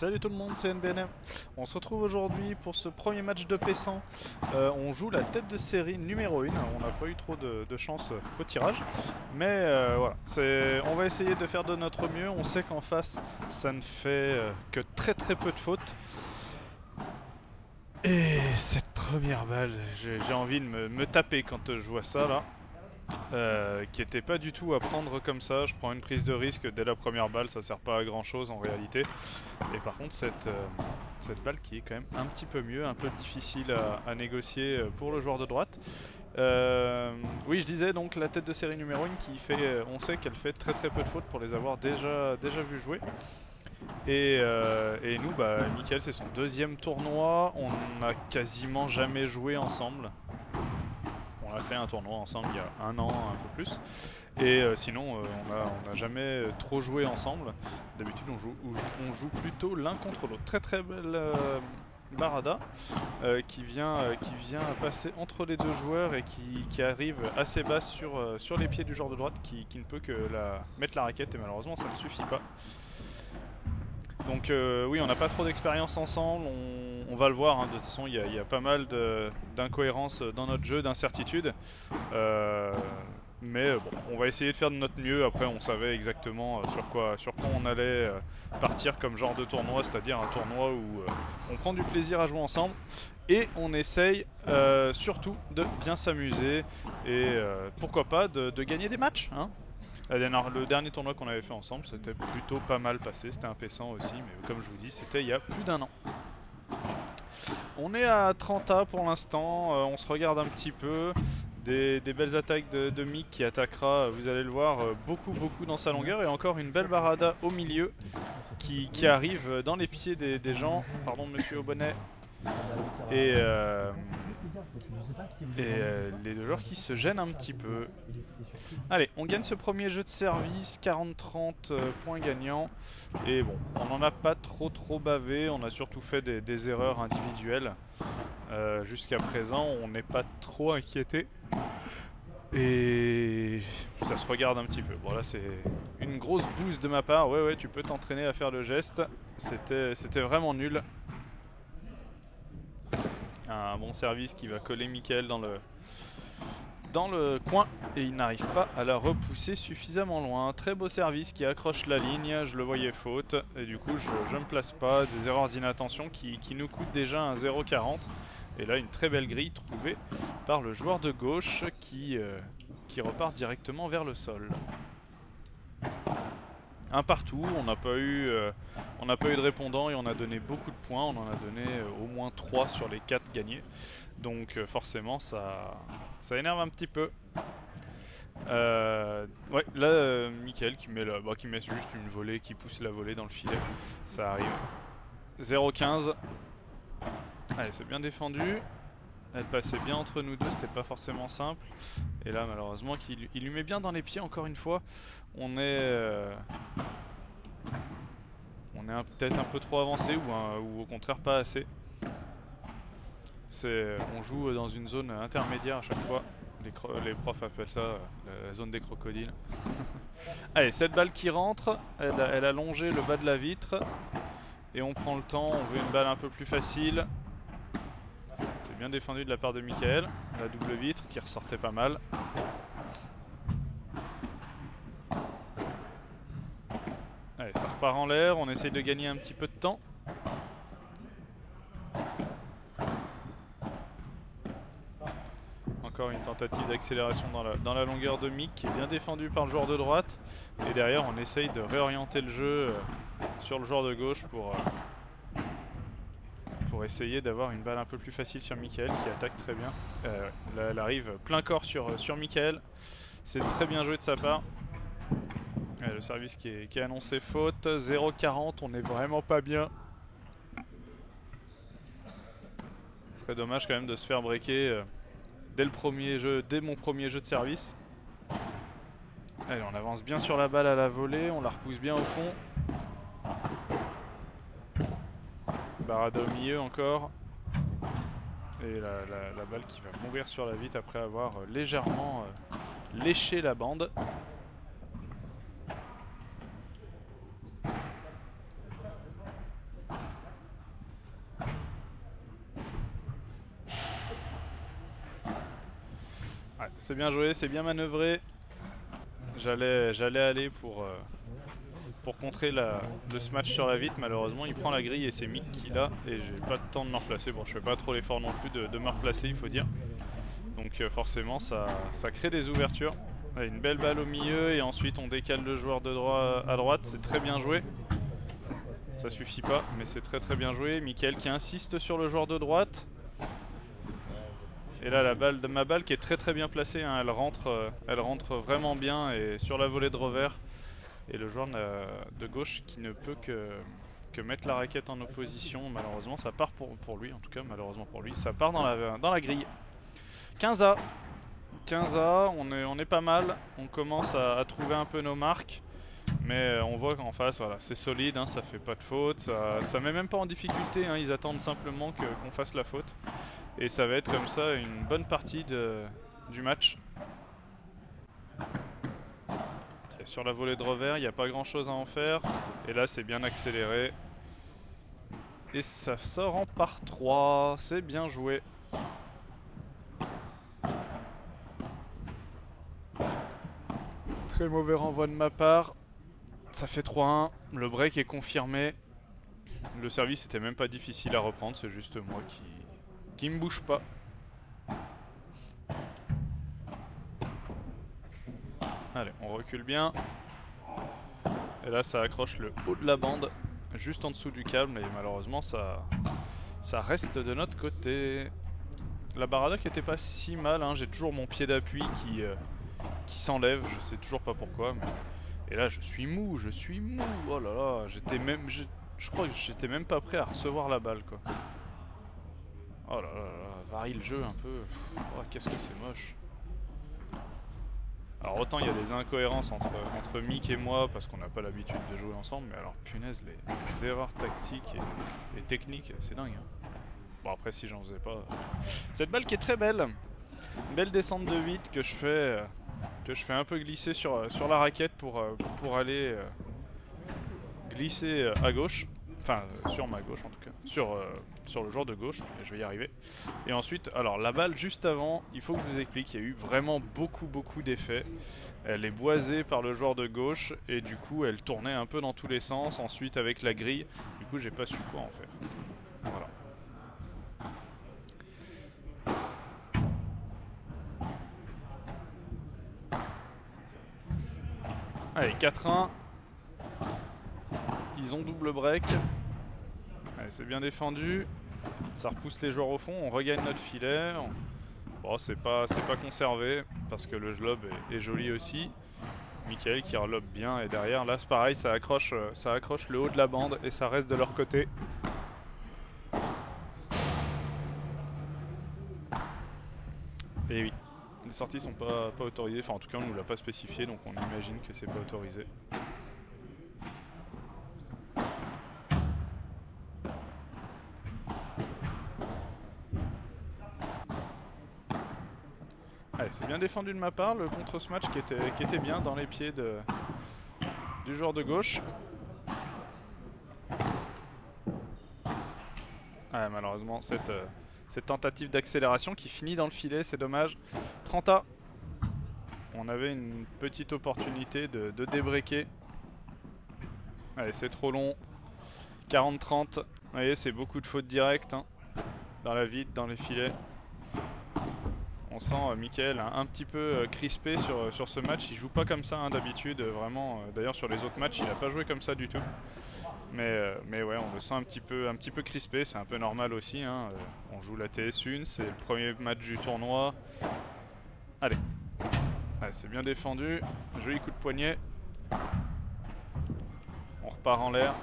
Salut tout le monde, c'est NBNM. On se retrouve aujourd'hui pour ce premier match de P100. On joue la tête de série numéro 1. On n'a pas eu trop de chance au tirage. Mais voilà, on va essayer de faire de notre mieux. On sait qu'en face, ça ne fait que très peu de fautes. Et cette première balle, j'ai envie de me taper quand je vois ça là. Qui était pas du tout à prendre comme ça. Je prends une prise de risque dès la première balle, ça sert pas à grand chose en réalité. Et par contre cette balle qui est quand même un petit peu mieux, un peu difficile à négocier pour le joueur de droite. Oui, je disais donc la tête de série numéro 1 qui fait, on sait qu'elle fait très peu de fautes pour les avoir déjà vu jouer. Et nous, Mickaël c'est son deuxième tournoi, on n'a quasiment jamais joué ensemble. On a fait un tournoi ensemble il y a un an, un peu plus. Et sinon, on n'a jamais trop joué ensemble. D'habitude, on joue plutôt l'un contre l'autre. Très belle Barada qui vient passer entre les deux joueurs et qui arrive assez basse sur les pieds du joueur de droite qui ne peut que mettre la raquette et malheureusement ça ne suffit pas. Donc oui, on n'a pas trop d'expérience ensemble, on va le voir, hein. De toute façon il y a pas mal d'incohérences dans notre jeu, d'incertitudes. Mais bon, on va essayer de faire de notre mieux. Après on savait exactement sur quoi on allait partir comme genre de tournoi, c'est-à-dire un tournoi où on prend du plaisir à jouer ensemble. Et on essaye surtout de bien s'amuser et pourquoi pas de gagner des matchs, hein. Le dernier tournoi qu'on avait fait ensemble, c'était plutôt pas mal passé. C'était un P100 aussi, mais comme je vous dis, c'était il y a plus d'un an. On est à 30A pour l'instant, on se regarde un petit peu. Des belles attaques de Mick qui attaquera, vous allez le voir, beaucoup dans sa longueur. Et encore une belle barada au milieu qui arrive dans les pieds des gens. Pardon monsieur au bonnet. Et les deux joueurs qui se gênent un petit peu. Allez, on gagne ce premier jeu de service, 40-30 points gagnants. Et bon, on n'en a pas trop bavé, on a surtout fait des erreurs individuelles. Jusqu'à présent, on n'est pas trop inquiété. Et ça se regarde un petit peu. Bon là c'est une grosse boost de ma part. Ouais, tu peux t'entraîner à faire le geste. C'était vraiment nul. Un bon service qui va coller Mickaël dans le coin et il n'arrive pas à la repousser suffisamment loin. Très beau service qui accroche la ligne, je le voyais faute et du coup je me place pas. Des erreurs d'inattention qui nous coûtent déjà un 0,40. Et là une très belle grille trouvée par le joueur de gauche qui repart directement vers le sol. Un partout, on n'a pas eu de répondant et on a donné beaucoup de points. On en a donné au moins 3 sur les 4 gagnés. Donc forcément ça énerve un petit peu. Ouais, là Mickaël qui met juste une volée, qui pousse la volée dans le filet. Ça arrive. 0,15. Allez, c'est bien défendu. Elle passait bien entre nous deux, c'était pas forcément simple. Et là malheureusement il lui met bien dans les pieds encore une fois. On est peut-être un peu trop avancé ou au contraire pas assez. On joue dans une zone intermédiaire à chaque fois. Les profs appellent ça la zone des crocodiles. Allez, cette balle qui rentre, elle a longé le bas de la vitre. Et on prend le temps, on veut une balle un peu plus facile. C'est bien défendu de la part de Mickaël. La double vitre qui ressortait pas mal. Allez, ça repart en l'air, on essaye de gagner un petit peu de temps. Encore une tentative d'accélération dans la longueur de Mick qui est bien défendue par le joueur de droite. Et derrière on essaye de réorienter le jeu sur le joueur de gauche pour essayer d'avoir une balle un peu plus facile sur Mickaël qui attaque très bien. Là elle arrive plein corps sur Mickaël. C'est très bien joué de sa part. Le service qui est annoncé faute. 0,40, on est vraiment pas bien. Ce serait dommage quand même de se faire breaker dès mon premier jeu de service. Allez, on avance bien sur la balle à la volée, on la repousse bien au fond. Barada au milieu encore. Et la balle qui va mourir sur la vitre après avoir légèrement léché la bande. c'est bien joué, c'est bien manœuvré. J'allais aller pour contrer le smash sur la vitre. Malheureusement, il prend la grille et c'est Mick qui l'a. Et j'ai pas de temps de me replacer. Bon, je fais pas trop l'effort non plus de me replacer, il faut dire. Donc forcément, ça crée des ouvertures. Allez, une belle balle au milieu et ensuite on décale le joueur de droit à droite. C'est très bien joué. Ça suffit pas, mais c'est très très bien joué. Mickaël qui insiste sur le joueur de droite. Et là ma balle qui est très très bien placée, hein, elle rentre vraiment bien et sur la volée de revers. Et le joueur de gauche qui ne peut que mettre la raquette en opposition. Malheureusement ça part pour lui, en tout cas malheureusement pour lui, ça part dans la grille. 15A, on est pas mal, on commence à trouver un peu nos marques. Mais on voit qu'en face, voilà, c'est solide, hein, ça fait pas de faute, ça met même pas en difficulté, hein, ils attendent simplement qu'on fasse la faute. Et ça va être comme ça une bonne partie du match. Et sur la volée de revers, il n'y a pas grand chose à en faire. Et là, c'est bien accéléré. Et ça sort en par 3, c'est bien joué. Très mauvais renvoi de ma part. Ça fait 3-1, le break est confirmé. Le service était même pas difficile à reprendre, c'est juste moi qui me bouge pas. Allez, on recule bien. Et là ça accroche le haut de la bande, juste en dessous du câble, et malheureusement ça reste de notre côté. La barada était pas si mal, hein. J'ai toujours mon pied d'appui qui s'enlève, je sais toujours pas pourquoi. Mais... Et là je suis mou, oh là là, je crois que j'étais même pas prêt à recevoir la balle quoi. Oh là là là, varie le jeu un peu, oh, qu'est-ce que c'est moche. Alors autant il y a des incohérences entre Mick et moi parce qu'on n'a pas l'habitude de jouer ensemble, mais alors punaise les erreurs tactiques et techniques, c'est dingue hein. Bon après si j'en faisais pas... Cette balle qui est très belle, une belle descente de vide que je fais un peu glisser sur la raquette pour aller glisser à gauche, enfin sur ma gauche en tout cas, sur le joueur de gauche, et je vais y arriver. Et ensuite, alors la balle juste avant, il faut que je vous explique, il y a eu vraiment beaucoup d'effets. Elle est boisée par le joueur de gauche et du coup elle tournait un peu dans tous les sens. Ensuite avec la grille, du coup j'ai pas su quoi en faire. Voilà. Allez, 4-1. Ils ont double break. Allez, c'est bien défendu. Ça repousse les joueurs au fond, on regagne notre filet. Bon, c'est pas conservé parce que le lob est joli aussi. Mickaël qui relobe bien et derrière là c'est pareil, ça accroche le haut de la bande et ça reste de leur côté. Et oui, les sorties sont pas autorisées, enfin en tout cas on nous l'a pas spécifié donc on imagine que c'est pas autorisé. Allez, c'est bien défendu de ma part, le contre-smash qui était bien dans les pieds du joueur de gauche. Ouais, malheureusement cette tentative d'accélération qui finit dans le filet, c'est dommage. 30A. On avait une petite opportunité de débreaker. Allez, c'est trop long. 40-30. Vous voyez, c'est beaucoup de fautes directes hein, dans la vide, dans les filets. On sent Mickaël un petit peu crispé sur ce match. Il joue pas comme ça hein, d'habitude, vraiment. D'ailleurs sur les autres matchs, il a pas joué comme ça du tout. Mais ouais, on le sent un petit peu crispé. C'est un peu normal aussi. Hein. On joue la TS1, c'est le premier match du tournoi. Allez, c'est bien défendu. Joli coup de poignet. On repart en l'air.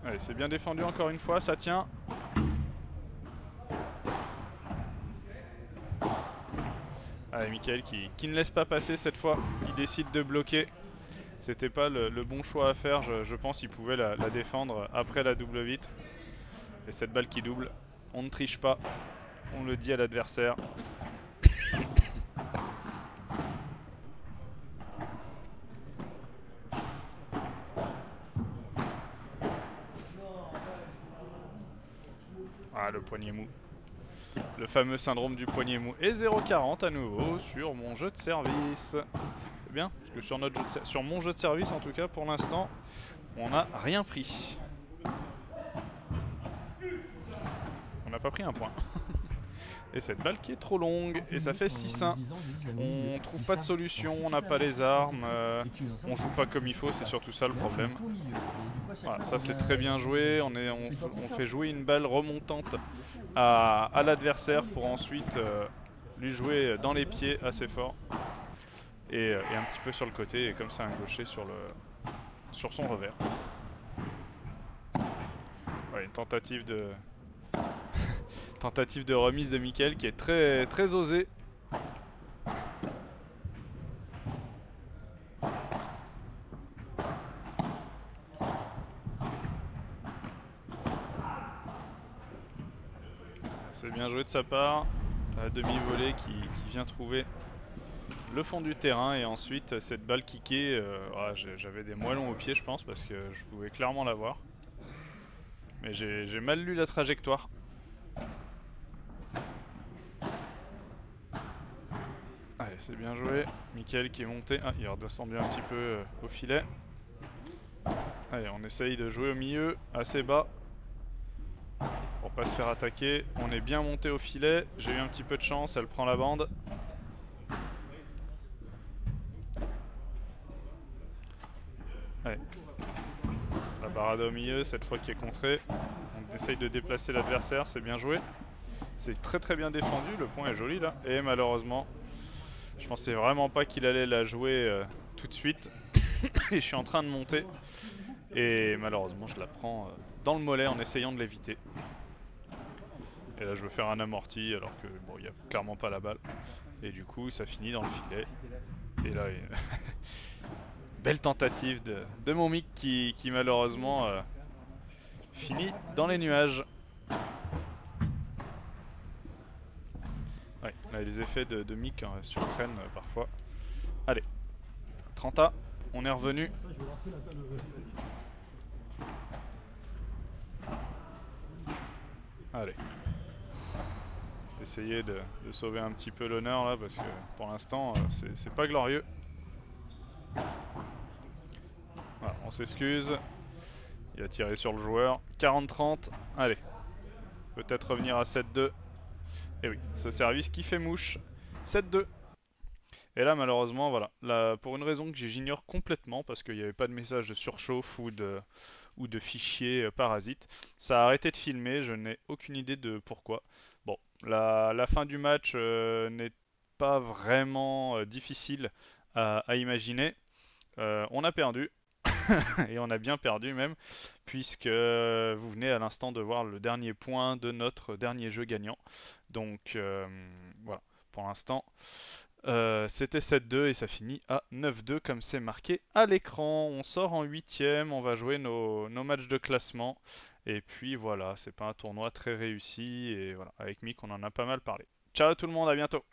Allez, c'est bien défendu encore une fois, ça tient. Allez, Mickaël qui ne laisse pas passer cette fois. Il décide de bloquer. C'était pas le bon choix à faire, je pense qu'il pouvait la défendre après la double vitre. Et cette balle qui double, on ne triche pas. On le dit à l'adversaire. Ah, le poignet mou. le fameux syndrome du poignet mou. Et 0,40 à nouveau sur mon jeu de service. C'est bien, parce que sur mon jeu de service en tout cas, pour l'instant, on n'a rien pris. On n'a pas pris un point. Et cette balle qui est trop longue, et ça fait 6-1. On trouve pas de solution, on n'a pas les armes, on joue pas comme il faut, c'est surtout ça le problème. Voilà, ça c'est très bien joué, on fait jouer une balle remontante à l'adversaire pour ensuite lui jouer dans les pieds assez fort. Et un petit peu sur le côté, et comme ça un gaucher sur son revers. Ouais, une tentative de remise de Mickaël qui est très, très osée. C'est bien joué de sa part. La demi-volée qui vient trouver le fond du terrain, et ensuite cette balle kickée, j'avais des moellons aux pieds je pense parce que je pouvais clairement la voir. Mais j'ai mal lu la trajectoire. Allez, c'est bien joué. Mickaël qui est monté. Ah, il est redescendu un petit peu au filet. Allez, on essaye de jouer au milieu, assez bas, pour pas se faire attaquer. On est bien monté au filet. J'ai eu un petit peu de chance, elle prend la bande. Allez. La barade au milieu, cette fois qui est contrée. On essaye de déplacer l'adversaire, c'est bien joué. C'est très très bien défendu, le point est joli là. Et malheureusement, je pensais vraiment pas qu'il allait la jouer tout de suite. Et je suis en train de monter. Et malheureusement, je la prends dans le mollet en essayant de l'éviter. Et là, je veux faire un amorti alors que bon, il n'y a clairement pas la balle. Et du coup, ça finit dans le filet. Et là, belle tentative de mon mic qui malheureusement finit dans les nuages. Ouais, là, les effets de mic surprennent parfois. Allez, 30A, on est revenu. Allez. Essayer de sauver un petit peu l'honneur là parce que pour l'instant c'est pas glorieux. Voilà, on s'excuse. Il a tiré sur le joueur. 40-30. Allez. Peut-être revenir à 7-2. Et oui, ce service qui fait mouche. 7-2. Et là malheureusement voilà, là, pour une raison que j'ignore complètement parce qu'il n'y avait pas de message de surchauffe ou de fichier parasite, ça a arrêté de filmer, je n'ai aucune idée de pourquoi. Bon, la fin du match n'est pas vraiment difficile à imaginer. On a perdu, et on a bien perdu même, puisque vous venez à l'instant de voir le dernier point de notre dernier jeu gagnant. Donc voilà, pour l'instant c'était 7-2 et ça finit à 9-2 comme c'est marqué à l'écran. On sort en 8ème, on va jouer nos matchs de classement. Et puis voilà, c'est pas un tournoi très réussi. Et voilà, avec Mick on en a pas mal parlé. Ciao tout le monde, à bientôt!